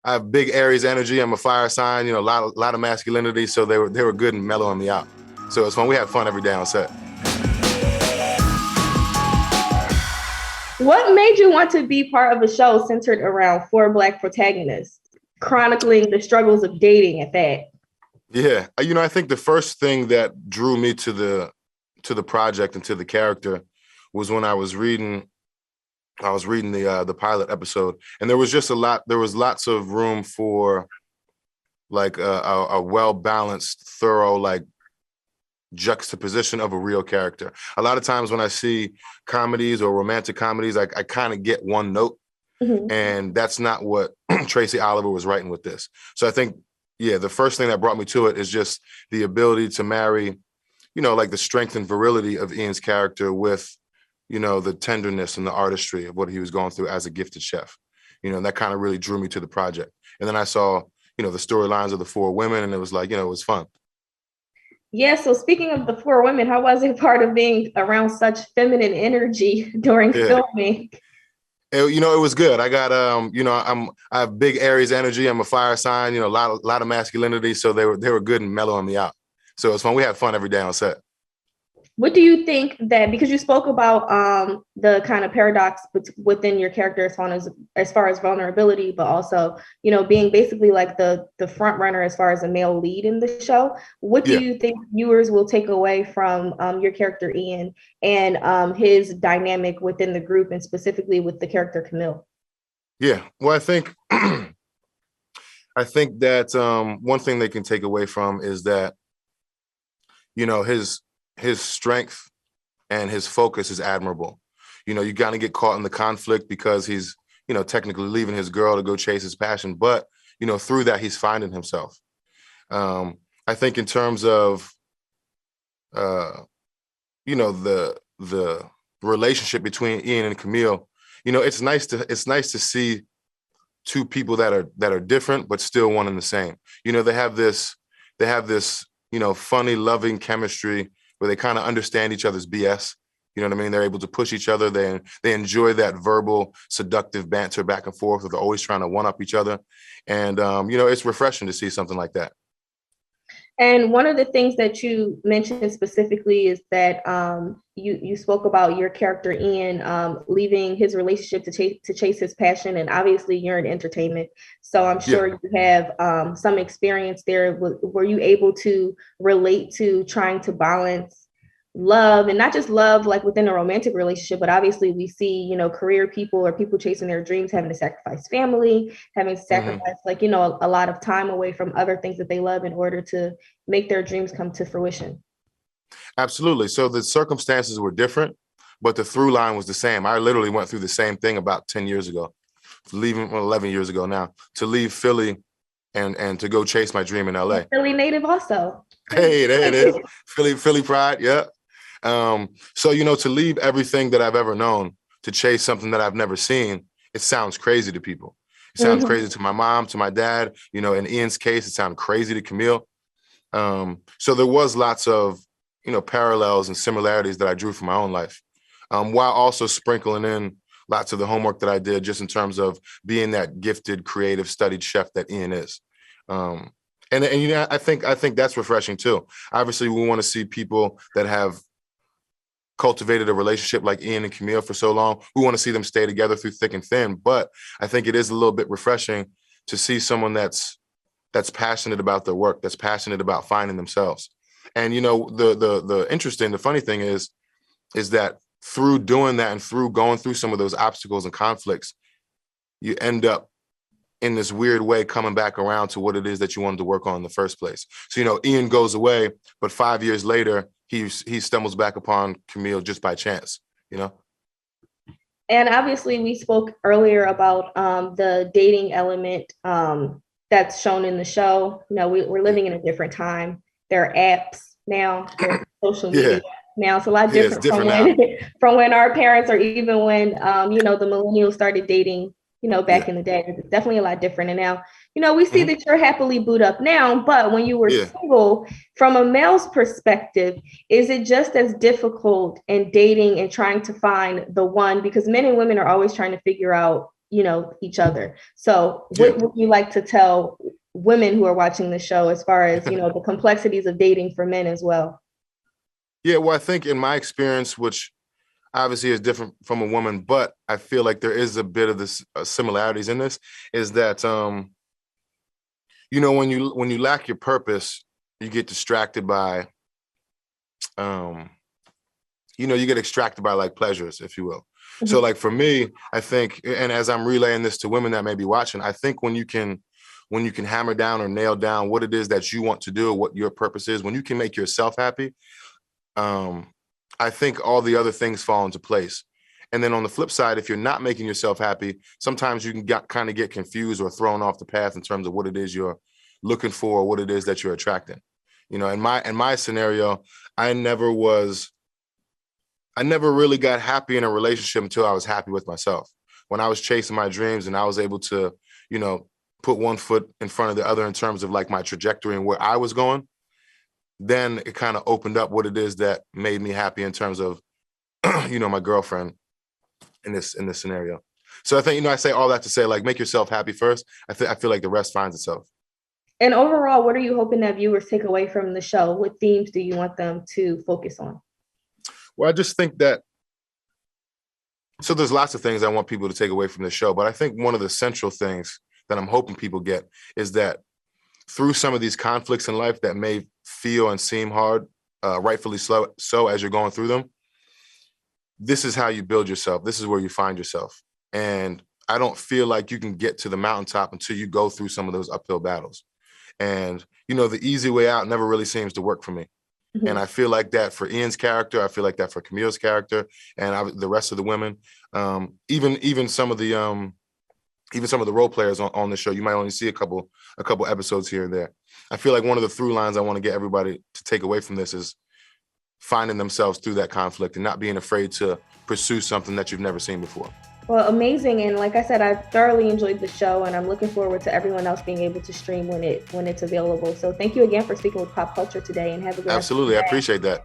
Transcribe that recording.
I have big Aries energy. I'm a fire sign, a lot of masculinity. So they were good and mellowing me out. So it's fun. We had fun every day on set. What made you want to be part of a show centered around four Black protagonists, chronicling the struggles of dating at that? Yeah, I think the first thing that drew me to the project and to the character was when I was reading the pilot episode, and there was just a lot. There was lots of room for like a well balanced, thorough like juxtaposition of a real character. A lot of times when I see comedies or romantic comedies, I kind of get one note, and that's not what Tracy Oliver was writing with this. So I think, yeah, the first thing that brought me to it is just the ability to marry, like the strength and virility of Ian's character with, the tenderness and the artistry of what he was going through as a gifted chef. And that kind of really drew me to the project. And then I saw, the storylines of the four women, and it was like, it was fun. Yeah, so speaking of the four women, how was it part of being around such feminine energy during filming? It was good. I got I have big Aries energy. I'm a fire sign, a lot of masculinity. So they were good and mellowing me out. So it's fun. We had fun every day on set. What do you think that, because you spoke about the kind of paradox within your character as far as vulnerability, but also, being basically like the front runner as far as a male lead in the show. What do you think viewers will take away from your character Ian and his dynamic within the group, and specifically with the character Camille? Yeah, well, I think that one thing they can take away from is that, his strength and his focus is admirable. You gotta get caught in the conflict because he's, technically leaving his girl to go chase his passion. But, through that, he's finding himself. I think in terms of, the relationship between Ian and Camille, it's nice to see two people that are different, but still one and the same. They have this, funny, loving chemistry where they kind of understand each other's BS. You know what I mean? They're able to push each other. They enjoy that verbal, seductive banter back and forth. They're always trying to one-up each other. And, it's refreshing to see something like that. And one of the things that you mentioned specifically is that you spoke about your character Ian leaving his relationship to chase his passion, and obviously you're in entertainment, so I'm sure you have some experience there. Were you able to relate to trying to balance love, and not just love like within a romantic relationship, but obviously we see, career people or people chasing their dreams having to sacrifice family, having to sacrifice a lot of time away from other things that they love in order to make their dreams come to fruition? Absolutely. So the circumstances were different, but the through line was the same. I literally went through the same thing about 10 years ago, 11 years ago now, to leave Philly and to go chase my dream in LA. Philly native also. Hey, there it is. Philly pride. Yeah. So, to leave everything that I've ever known to chase something that I've never seen, it sounds crazy to people. It sounds crazy to my mom, to my dad. In Ian's case, it sounded crazy to Camille. So there was lots of, parallels and similarities that I drew from my own life, while also sprinkling in lots of the homework that I did just in terms of being that gifted, creative, studied chef that Ian is. And I think that's refreshing too. Obviously, we want to see people that have cultivated a relationship like Ian and Camille for so long. We want to see them stay together through thick and thin. But I think it is a little bit refreshing to see someone that's passionate about their work, that's passionate about finding themselves. And the funny thing is that through doing that and through going through some of those obstacles and conflicts, you end up in this weird way coming back around to what it is that you wanted to work on in the first place. So, Ian goes away, but 5 years later, he stumbles back upon Camille just by chance, And obviously we spoke earlier about the dating element that's shown in the show. We're living in a different time. There are apps now, there's social media now. It's a lot different, from when our parents, or even when, the millennials started dating, back in the day. It's definitely a lot different. And now, we see that you're happily booed up now, but when you were single, from a male's perspective, is it just as difficult in dating and trying to find the one? Because men and women are always trying to figure out each other. So what would you like to tell women who are watching the show as far as, the complexities of dating for men as well? Yeah, well, I think in my experience, which obviously is different from a woman, but I feel like there is a bit of this similarities in this, is that when you lack your purpose, you get distracted by you get extracted by like pleasures, if you will. Mm-hmm. So like for me, I think, and as I'm relaying this to women that may be watching, I think when you can hammer down or nail down what it is that you want to do, or what your purpose is, when you can make yourself happy, I think all the other things fall into place. And then on the flip side, if you're not making yourself happy, sometimes you can kind of get confused or thrown off the path in terms of what it is you're looking for, or what it is that you're attracting. In my scenario, I never really got happy in a relationship until I was happy with myself. When I was chasing my dreams and I was able to, put one foot in front of the other in terms of like my trajectory and where I was going, then it kind of opened up what it is that made me happy in terms of, my girlfriend in this scenario. So I think, I say all that to say, like, make yourself happy first. I feel like the rest finds itself. And overall, what are you hoping that viewers take away from the show? What themes do you want them to focus on? Well, I just think that, so there's lots of things I want people to take away from the show, but I think one of the central things that I'm hoping people get is that through some of these conflicts in life that may feel and seem hard, rightfully so as you're going through them, this is how you build yourself. This is where you find yourself. And I don't feel like you can get to the mountaintop until you go through some of those uphill battles. And, the easy way out never really seems to work for me. Mm-hmm. And I feel like that for Ian's character. I feel like that for Camille's character, and the rest of the women. Even some of the role players on the show. You might only see a couple episodes here and there. I feel like one of the through lines I want to get everybody to take away from this is finding themselves through that conflict and not being afraid to pursue something that you've never seen before. Well, amazing. And like I said, I thoroughly enjoyed the show, and I'm looking forward to everyone else being able to stream when it's available. So thank you again for speaking with Pop Culture today, and have a good Absolutely. I appreciate that.